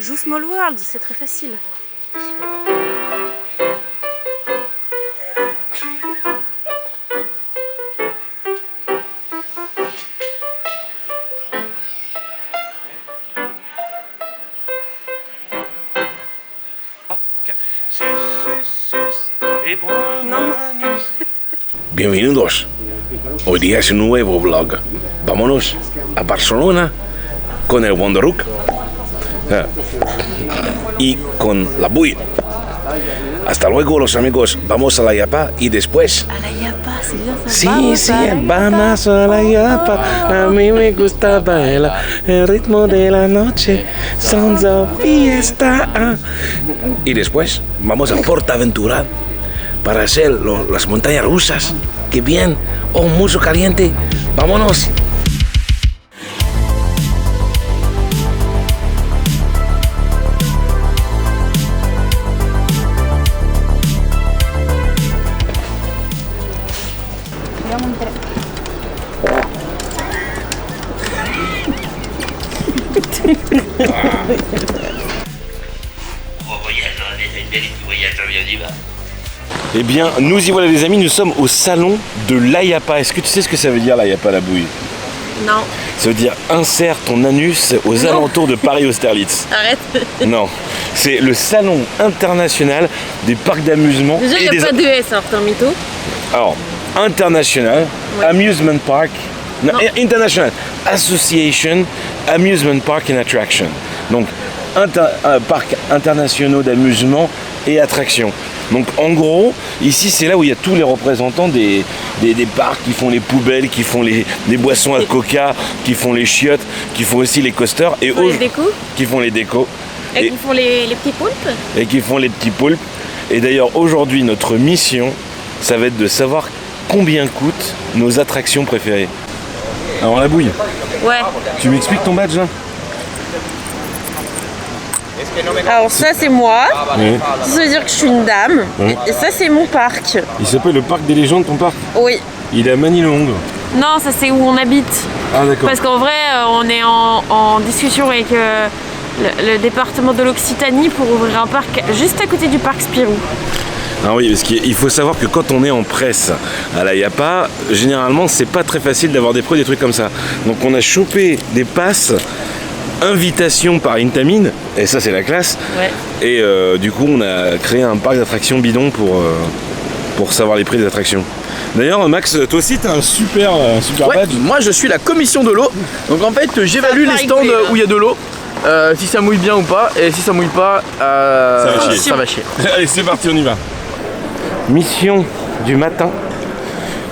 Joue Small World, c'est très facile. Non. Bienvenidos. Hoy día es un nuevo vlog. Vámonos a Barcelona con el Wonderhook y con la Bui. Hasta luego, los amigos. Vamos a la Yapa y después. A la Yapa, c'est bien ça. Sí, Vamos sí, a la vamos a la Yapa. A mí me gusta bailar el ritmo de la noche. Sons of fiesta. Y después vamos a PortAventura para hacer las montañas rusas. ¡Qué bien! ¡Oh, mucho caliente! ¡Vámonos! Eh bien, nous y voilà les amis, nous sommes au salon de l'Ayapa. Est-ce que tu sais ce que ça veut dire l'Ayapa, la bouille? Non. Ça veut dire insère ton anus aux alentours de Paris-Austerlitz. Arrête. Non, c'est le salon international des parcs d'amusement. Déjà, il n'y a pas de S, alors t'es un mytho. Alors, international, Ouais. amusement park, non, Non. international, association, amusement park and attraction. Donc, parcs internationaux d'amusement et attractions. Donc en gros, ici c'est là où il y a tous les représentants des parcs qui font les poubelles, qui font les boissons à coca, qui font les chiottes, qui font aussi les coasters et Les décos. qui font les décos Et qui font les petits poulpes. et qui font les petits poulpes. Et d'ailleurs aujourd'hui notre mission, ça va être de savoir combien coûtent nos attractions préférées. Alors la bouille, Ouais. tu m'expliques ton badge là? Alors ça c'est moi. Oui. Ça veut dire que je suis une dame. Oui. Et ça c'est mon parc. Il s'appelle le parc des légendes ton parc? Oui. Il est à Manille-Longue. Non, ça c'est où on habite. Ah d'accord. Parce qu'en vrai, on est en discussion avec le département de l'Occitanie pour ouvrir un parc juste à côté du parc Spirou. Ah oui, parce qu'il faut savoir que quand on est en presse à la Yapa, généralement c'est pas très facile d'avoir des trucs comme ça. Donc on a chopé des passes, invitation par Intamin, et ça c'est la classe. Ouais. Et du coup on a créé un parc d'attractions bidon pour savoir les prix des attractions. D'ailleurs Max, toi aussi t'as un super Ouais, badge. moi je suis la commission de l'eau. Donc en fait j'évalue les stands où il y a de l'eau. Si ça mouille bien ou pas. Et si ça mouille pas, ça va chier. Allez c'est parti, on y va. Mission du matin,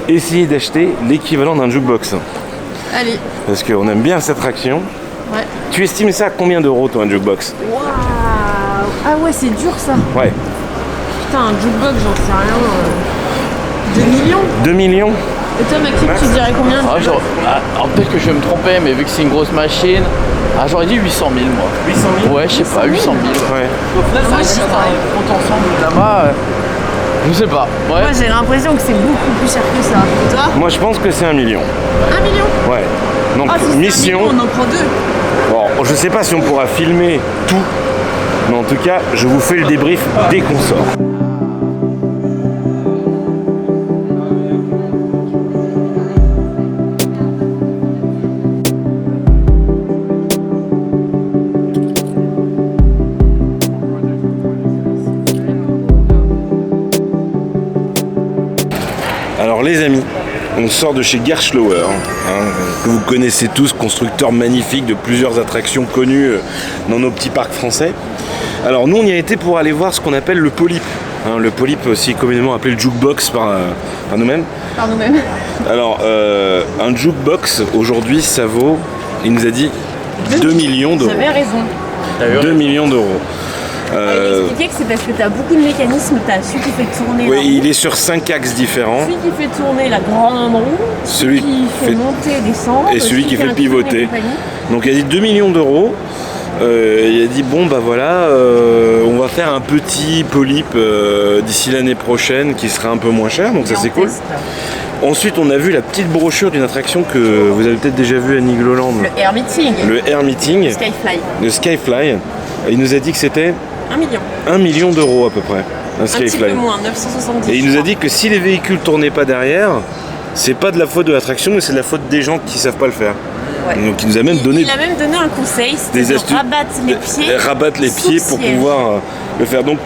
essayer d'acheter l'équivalent d'un jukebox. Allez. Parce qu'on aime bien cette attraction. Ouais. Tu estimes ça à combien d'euros toi un jukebox? Waouh. Ah ouais, c'est dur ça. Ouais. Putain, un jukebox, j'en sais rien. 2 millions. 2 millions? Et toi Maxime, tu dirais combien? Alors peut-être que je vais me tromper, mais vu que c'est une grosse machine, j'aurais dit 800 000 moi. 800 000? Ouais, je sais pas, 800 000. Ouais. Au final, Moi, j'y crois. compte ensemble là-bas, je sais pas. Ouais. Moi j'ai l'impression que c'est beaucoup plus cher que ça. Et toi? Moi je pense que c'est 1 million. 1 million. Ouais. Donc Ah, si c'est 1 mission. million, on en prend 2. Bon, je sais pas si on pourra filmer tout, mais en tout cas, je vous fais le débrief dès qu'on sort. Alors les amis, on sort de chez Gerstlauer, que vous connaissez tous, constructeur magnifique de plusieurs attractions connues dans nos petits parcs français. Alors nous on y a été pour aller voir ce qu'on appelle le polype. Le polype aussi communément appelé le jukebox par nous-mêmes. Par nous-mêmes. Alors un jukebox aujourd'hui ça vaut, il nous a dit 2 millions d'euros. J'avais raison. 2 millions d'euros. Il expliquait que c'est parce que tu as beaucoup de mécanismes, tu as celui qui fait tourner la Oui, roue, il est sur 5 axes différents. celui qui fait tourner la grande roue, Celui qui fait monter et descendre, et celui qui fait incliner pivoter. et compagnie. Donc il a dit 2 millions d'euros. Il a dit bon bah voilà, on va faire un petit polype d'ici l'année prochaine qui sera un peu moins cher, donc ça c'est cool. Ensuite on a vu la petite brochure d'une attraction que vous avez peut-être déjà vue à Nigloland. Le Air Meeting. Le Air Meeting. Skyfly. Le Skyfly. Il nous a dit que c'était 1 million. 1 million d'euros à peu près. Un petit peu moins, 970. Et il nous a dit que si les véhicules tournaient pas derrière, c'est pas de la faute de l'attraction, mais c'est de la faute des gens qui savent pas le faire. Ouais. Donc il nous a même donné il a même donné un conseil, c'était de rabattre les pieds pour pouvoir le faire. Donc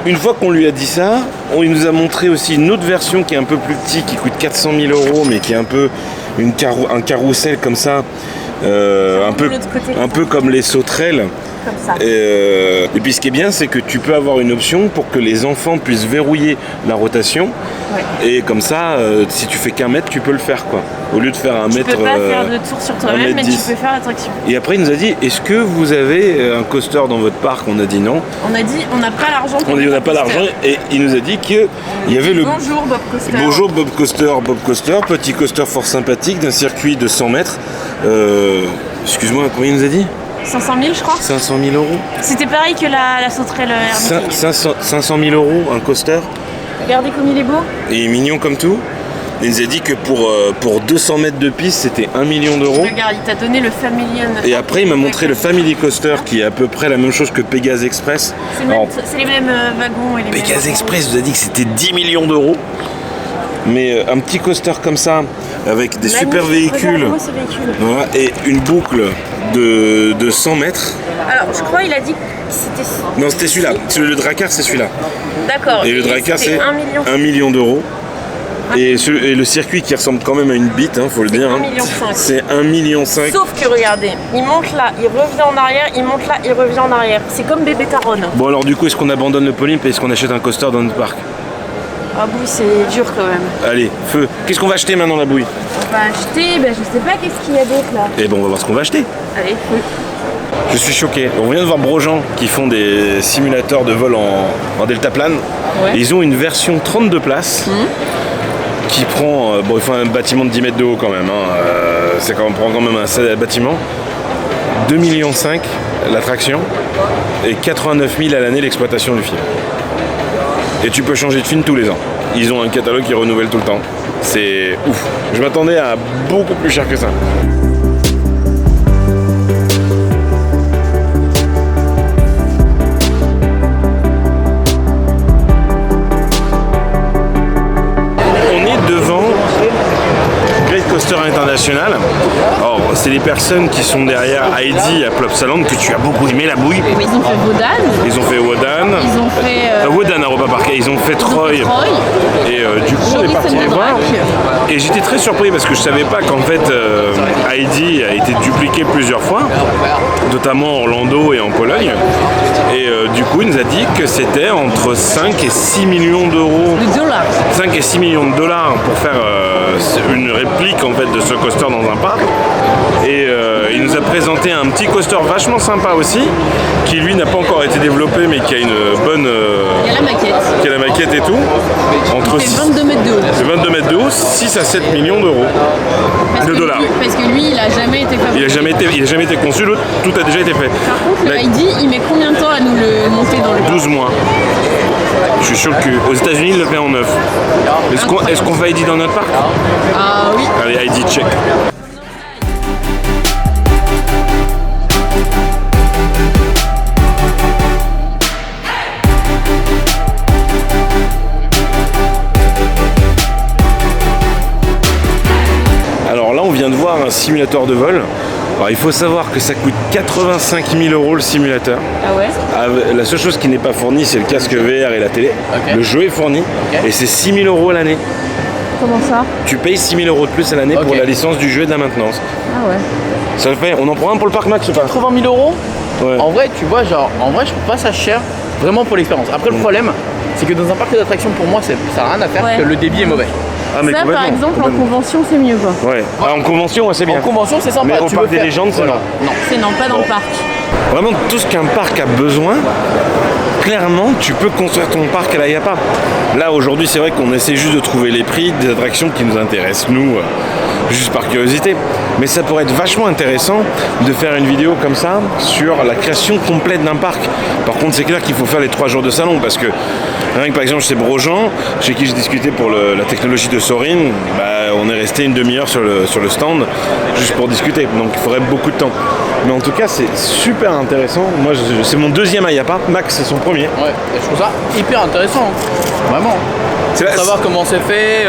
une fois qu'on lui a dit ça, il nous a montré aussi une autre version qui est un peu plus petite, qui coûte 400 000 euros, mais qui est un peu un carrousel comme ça, un peu comme les sauterelles. Comme ça. Et puis ce qui est bien, c'est que tu peux avoir une option pour que les enfants puissent verrouiller la rotation. Ouais. Et comme ça, si tu fais qu'un mètre, tu peux le faire quoi. Au lieu de faire un mètre. Tu peux pas faire de tour sur toi-même, mais tu peux faire l'attraction. Et après, il nous a dit, est-ce que vous avez un coaster dans votre parc? On a dit non. On a dit, on n'a pas l'argent. On a dit, on n'a pas l'argent. Et il nous a dit qu'il y avait le. Bonjour Bob Coaster. Bonjour Bob Coaster, petit coaster fort sympathique d'un circuit de 100 mètres. Excuse-moi, combien il nous a dit? 500 000 je crois. 500 000 euros. C'était pareil que la sauterelle hermétique. 500 000 euros un coaster. Regardez comme il est beau. Et il est mignon comme tout. Il nous a dit que pour 200 mètres de piste, c'était 1 million d'euros. Regarde, il t'a donné le Family. Et après, il m'a montré le Family Coaster qui est à peu près la même chose que Pégase Express. C'est les mêmes wagons. Et les Pégase Express nous a dit que c'était 10 millions d'euros. Mais un petit coaster comme ça, avec des super véhicules, voilà, et une boucle de 100 mètres. Alors, je crois qu'il a dit que c'était... Non, c'était celui-là. Le Drakkar, c'est celui-là. D'accord. Et le Drakkar, c'est 1 million d'euros. Et le circuit qui ressemble quand même à une bite, faut le dire. 1,5 million. C'est 1,5 million. Sauf que regardez, il monte là, il revient en arrière, il monte là, il revient en arrière. C'est comme bébé Taron. Bon alors du coup, est-ce qu'on abandonne le Polympe et est-ce qu'on achète un coaster dans notre parc? Ah bouille, c'est dur quand même. Allez, feu. Qu'est-ce qu'on va acheter maintenant, la bouille? On va acheter, je sais pas qu'est-ce qu'il y a d'autre là. Eh ben on va voir ce qu'on va acheter. Allez, feu. Je suis choqué. On vient de voir Brojan qui font des simulateurs de vol en deltaplane. Ouais. Ils ont une version 32 places. Qui prend, il faut un bâtiment de 10 mètres de haut quand même, ça prend quand même un bâtiment, 2,5 millions l'attraction et 89 000 à l'année l'exploitation du film. Et tu peux changer de film tous les ans. Ils ont un catalogue qui renouvelle tout le temps. C'est ouf. Je m'attendais à beaucoup plus cher que ça. International. Alors, c'est les personnes qui sont derrière Heidi à Plopsaland que tu as beaucoup aimé, la bouille. Oui, ils ont fait Wodan. Ils ont fait Wodan. Ils ont fait Wodan à Europa Park. Ils ont fait Troy. Et du coup, on est parti les voir. Et j'étais très surpris parce que je savais pas qu'en fait Heidi a été dupliqué plusieurs fois, notamment en Orlando et en Pologne. Et du coup, il nous a dit que c'était entre 5 et 6 millions d'euros. 5 et 6 millions de dollars pour faire une réplique en fait de ce coaster dans un parc. Et il nous a présenté un petit coaster vachement sympa aussi, qui lui n'a pas encore été développé mais qui a une bonne... il y a la maquette. Qui a la maquette et tout. Entre il fait 22 mètres de haut. C'est 22 mètres de haut, 6 à 7 millions d'euros. De dollars. Parce que lui, il a jamais été fabriqué. Il a jamais été conçu, l'autre, tout a déjà été fait. Par contre, le Heidi, il met combien de temps à nous le monter dans le parc? 12 mois. Je suis sur le cul. Aux États-Unis, il le fait en 9. Est-ce qu'on fait Heidi dans notre parc? Ah oui. Allez, Heidi, check. Alors là, on vient de voir un simulateur de vol. Alors, il faut savoir que ça coûte 85 000 euros le simulateur. Ah ouais? La seule chose qui n'est pas fournie, c'est le casque VR et la télé. Okay. Le jeu est fourni et c'est 6 000 euros à l'année. Comment ça? Tu payes 6 000 euros de plus à l'année pour la licence du jeu et de la maintenance. Ah ouais. Ça le fait. On en prend un pour le parc Max ou pas? 80 000 euros. Ouais. En vrai, tu vois, en vrai, je trouve pas ça cher vraiment pour l'expérience. Après, le problème, c'est que dans un parc d'attractions, pour moi, ça n'a rien à faire que le débit est mauvais. Ah, mais ça, par exemple, en convention, c'est mieux quoi. Ouais. Ah, en convention, c'est bien. En convention, c'est sympa. Mais au parc des légendes, c'est non. Non, c'est non, pas dans le parc. Vraiment, tout ce qu'un parc a besoin, clairement, tu peux construire ton parc à la Yapa. Là, aujourd'hui, c'est vrai qu'on essaie juste de trouver les prix des attractions qui nous intéressent, nous, juste par curiosité. Mais ça pourrait être vachement intéressant de faire une vidéo comme ça sur la création complète d'un parc. Par contre, c'est clair qu'il faut faire les 3 jours de salon parce que, rien que par exemple, chez Brojan, chez qui j'ai discuté pour la technologie de Sorin, on est resté une demi-heure sur le stand juste pour discuter. Donc, il faudrait beaucoup de temps. Mais en tout cas, c'est super intéressant. Moi, c'est mon deuxième Ayapa. Max, c'est son premier. Ouais, et je trouve ça hyper intéressant. Vraiment. C'est Pour savoir comment c'est fait.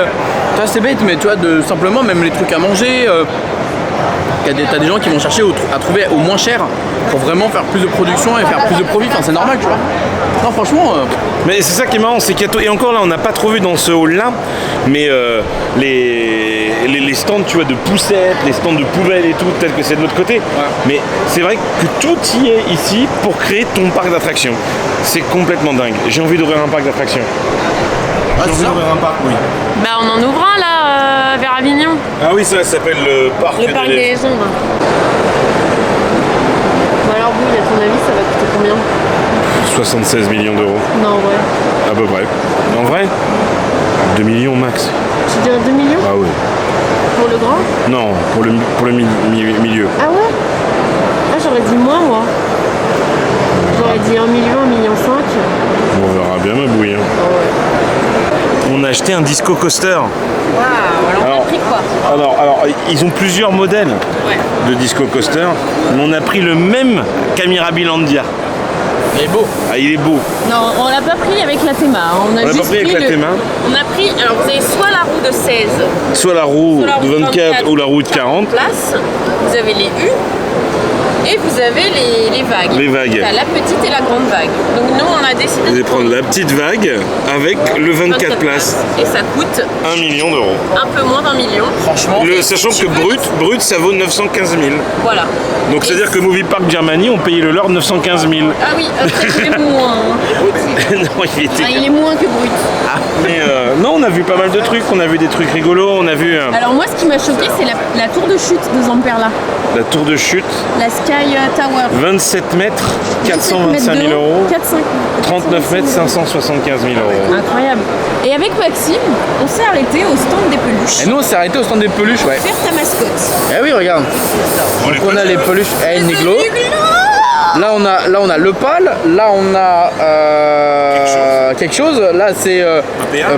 Ça, c'est bête, mais tu vois, simplement, même les trucs à manger. T'as des gens qui vont chercher à trouver au moins cher pour vraiment faire plus de production et faire plus de profit. Enfin, c'est normal, tu vois. Non, franchement. Mais c'est ça qui est marrant, c'est qu'il y a tout. Et encore là, on n'a pas trop vu dans ce hall-là, mais les stands, tu vois, de poussettes, les stands de poubelles et tout, peut-être que c'est de l'autre côté. Ouais. Mais c'est vrai que tout y est ici pour créer ton parc d'attractions. C'est complètement dingue. J'ai envie d'ouvrir un parc d'attractions. J'ai envie d'ouvrir un parc, oui. Bah, on en ouvre un là, vers Avignon. Ah oui, ça s'appelle le parc des légendes. Bon, alors, vous, à ton avis, ça va coûter combien? 76 millions d'euros. Non, ouais. À peu près. En vrai 2 millions max. Tu dirais 2 millions? Ah oui. Pour le grand? Non, pour le milieu. Ah ouais? Ah, j'aurais dit moins, moi. J'aurais dit 1 million, 1,5 million. On verra bien ma bouille. Hein. Oh, ouais. On a acheté un disco coaster. Waouh, alors on a pris quoi? Alors, ils ont plusieurs modèles de disco coaster, mais on a pris le même qu'Amirabilandia. Il est beau. Ah, il est beau. Non, on l'a pas pris avec la Théma. On a pas pris avec la Théma. On a pris, alors vous avez soit la roue de 16, soit la roue de 24 ou la roue de 40 places. Vous avez les U. Et vous avez les vagues. Les vagues. La petite et la grande vague. Donc nous on a décidé de prendre la petite vague avec le 24 places. Et ça coûte 1 million d'euros. Un peu moins d'1 million. Franchement. Sachant que brut ça vaut 915 000. Voilà. Donc c'est à dire que Movie Park Germany ont payé le leur 915 000. Ah oui, après il est moins. Non, il est moins que brut. Ah, mais non, on a vu pas mal de trucs. On a vu des trucs rigolos. On a vu. Alors moi ce qui m'a choqué c'est la tour de chute de Zamperla. La tour de chute. La Sky Tower. 27 mètres, 425 000 euros. 39 mètres, 575 000 euros. Incroyable. Et avec Maxime, on s'est arrêté au stand des peluches. Et nous, on s'est arrêté au stand des peluches, ouais. Faire ta mascotte. Eh oui, regarde. Donc on a les peluches Niglo. Là on a le pal, là on a quelque chose. Là c'est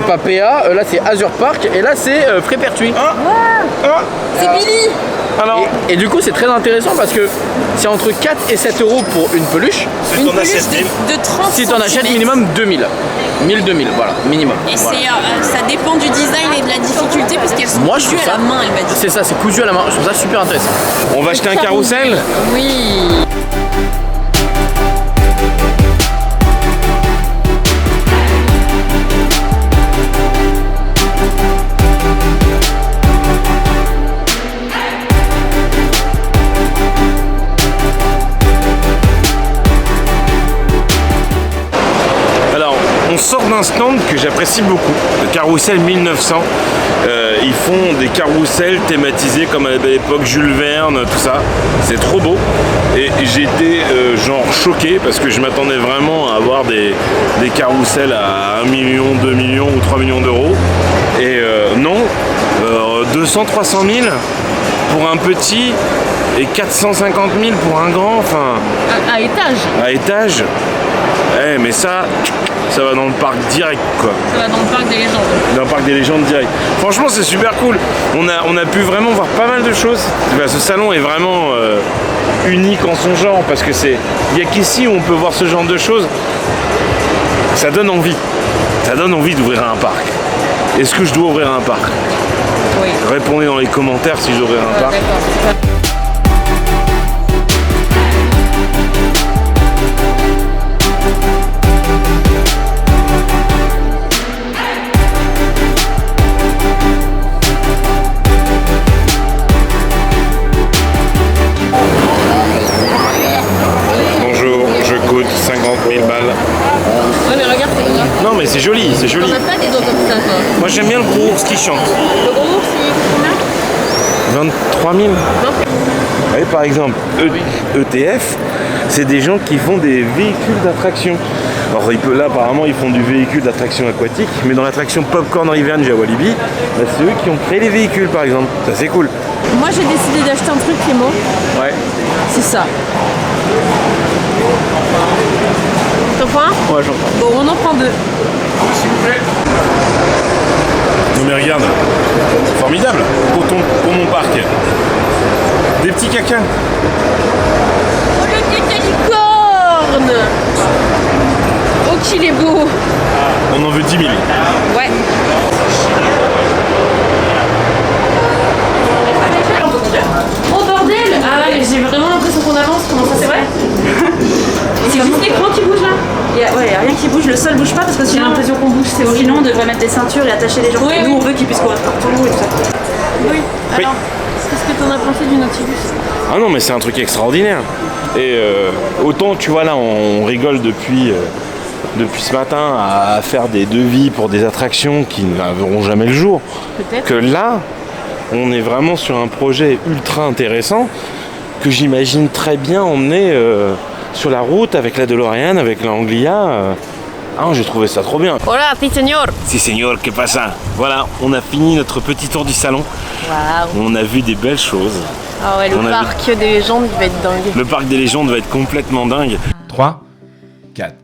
Papéa, là c'est Azure Park et là c'est Frépertuis. C'est Billy. Alors, et du coup c'est très intéressant parce que c'est entre 4 et 7 euros pour une peluche. Une peluche de 30 si tu en achètes minimum 2000. 1000-2000, voilà, minimum. Et voilà. Ça dépend du design et de la difficulté parce qu'elles sont cousues à la main, elle m'a dit. C'est ça, c'est cousu à la main, je trouve ça super intéressant. On va acheter un carrousel? Oui. On sort d'un stand que j'apprécie beaucoup, le Carrousel 1900. Ils font des carrousels thématisés comme à l'époque Jules Verne, tout ça. C'est trop beau. Et j'étais genre choqué parce que je m'attendais vraiment à avoir des carrousels à 1 million, 2 millions ou 3 millions d'euros. Et non, 200-300 000 pour un petit et 450 000 pour un grand. Enfin, à étage. À étage. Eh, mais ça va dans le parc direct, quoi. Ça va dans le parc des légendes. Dans le parc des légendes direct. Franchement, c'est super cool. On a pu vraiment voir pas mal de choses. Ce salon est vraiment unique en son genre parce que il n'y a qu'ici où on peut voir ce genre de choses. Ça donne envie. Ça donne envie d'ouvrir un parc. Est-ce que je dois ouvrir un parc? Oui. Répondez dans les commentaires si je dois ouvrir un parc. D'accord. Bonjour, je coûte 50 000 balles. Ouais, mais regarde, c'est quoi? Non, mais c'est joli, c'est joli. On a pas des dos comme ça, toi. Moi, j'aime bien le gros ours qui chante. Le gros ours, c'est combien? 23 000. Vous voyez, par exemple, ETF, c'est des gens qui font des véhicules d'attraction. Alors là, apparemment, ils font du véhicule d'attraction aquatique, mais dans l'attraction Popcorn Revenge à Walibi, bah, c'est eux qui ont créé les véhicules, par exemple. Ça, c'est cool. Moi, j'ai décidé d'acheter un truc, Clément. Ouais. C'est ça. T'en prends un? Ouais, j'en prends. Bon, on en prend deux. S'il vous plaît. Non mais regarde, formidable pour mon parc. Des petits caca. Oh le caca licorne. Oh qu'il est beau. On en veut 10 000. Ouais. Oh bordel. Ah ouais, j'ai vraiment l'impression qu'on avance. Comment ça c'est vrai? C'est juste l'écran qui bouge là. Il y a rien qui bouge, le sol bouge pas parce que J'ai sinon, l'impression qu'on bouge, c'est horrible. sinon on devrait mettre des ceintures et attacher les gens. Oui, Nous oui. on veut qu'ils puissent courir partout et tout ça. Oui. Alors, qu'est-ce que t'en as pensé du Nautilus? Ah non, mais c'est un truc extraordinaire. Et autant, tu vois, là, on rigole depuis ce matin à faire des devis pour des attractions qui ne verront jamais le jour. Peut-être. Que là, on est vraiment sur un projet ultra intéressant que j'imagine très bien emmener sur la route avec la DeLorean, avec la Anglia. Ah, j'ai trouvé ça trop bien. Hola, ti señor. Si, señor, que pasa? Voilà, on a fini notre petit tour du salon. Waouh. On a vu des belles choses. Ah ouais, le On a parc des légendes, il va être dingue. Le parc des légendes va être complètement dingue. 3, 4.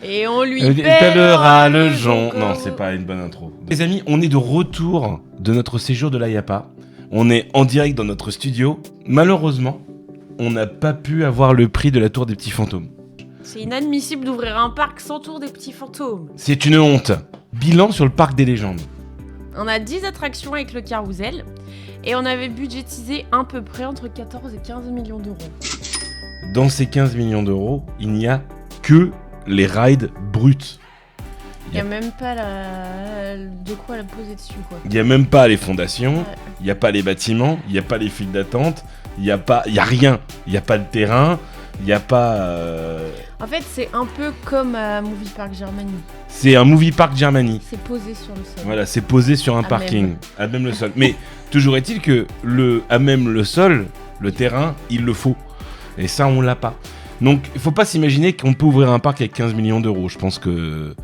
Et on lui Pèlera le jonc. Non, c'est pas une bonne intro. Les amis, on est de retour de notre séjour de l'IAPA. On est en direct dans notre studio. Malheureusement, on n'a pas pu avoir le prix de la tour des petits fantômes. C'est inadmissible d'ouvrir un parc sans tour des petits fantômes. C'est une honte. Bilan sur le parc des légendes. On a 10 attractions avec le carrousel et on avait budgétisé à peu près entre 14 et 15 millions d'euros. Dans ces 15 millions d'euros, il n'y a que les rides brutes. Il n'y a même pas de quoi la poser dessus quoi. Il n'y a même pas les fondations, il n'y a pas les bâtiments, il n'y a pas les files d'attente, il n'y a rien. Il n'y a pas de terrain, il n'y a pas... En fait, c'est un peu comme à Movie Park Germany. C'est un movie park Germany. C'est posé sur le sol. Voilà, c'est posé sur un À parking, même. à même le sol. Mais toujours est-il que à même le sol, le terrain, il le faut. Et ça, on l'a pas. Donc, il faut pas s'imaginer qu'on peut ouvrir un parc avec 15 millions d'euros. Je pense que...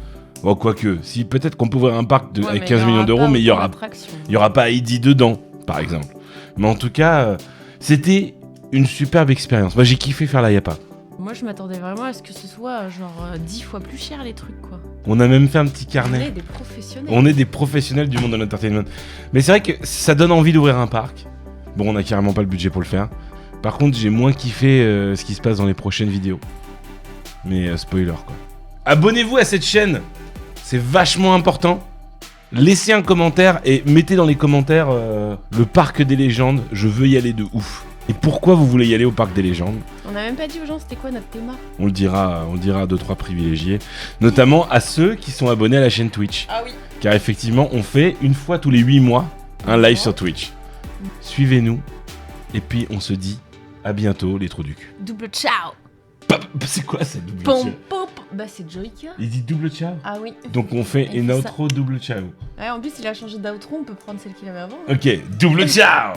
Bon, quoique, si peut-être qu'on peut ouvrir un parc Ouais, avec mais 15 il y millions aura d'euros, pas mais il y autant aura d'attractions. Il n'y aura pas Heidi dedans, par exemple. Mais en tout cas, c'était une superbe expérience. Moi, j'ai kiffé faire la Yapa. Moi, je m'attendais vraiment à ce que ce soit genre 10 fois plus cher les trucs quoi. On a même fait un petit On carnet. est des professionnels. On est des professionnels du monde de l'entertainment. Mais c'est vrai que ça donne envie d'ouvrir un parc. Bon, on a carrément pas le budget pour le faire. Par contre, j'ai moins kiffé ce qui se passe dans les prochaines vidéos. Mais spoiler, quoi. Abonnez-vous à cette chaîne. C'est vachement important. Laissez un commentaire et mettez dans les commentaires le parc des légendes. Je veux y aller de ouf. Et pourquoi vous voulez y aller au parc des légendes? On n'a même pas dit aux gens c'était quoi notre thème. On le dira à 2-3 privilégiés. Notamment à ceux qui sont abonnés à la chaîne Twitch. Ah oui. Car effectivement, on fait une fois tous les 8 mois un live sur Twitch. Suivez-nous. Et puis on se dit à bientôt les trous du cul. Double ciao. C'est quoi ça double Pom, ciao? pom, pom. Bah c'est Joyka. Il dit double ciao? Ah oui. Donc on fait Il une fait outro double ciao. Ouais, en plus il a changé d'outro, on peut prendre celle qu'il avait avant. Ok, double ciao.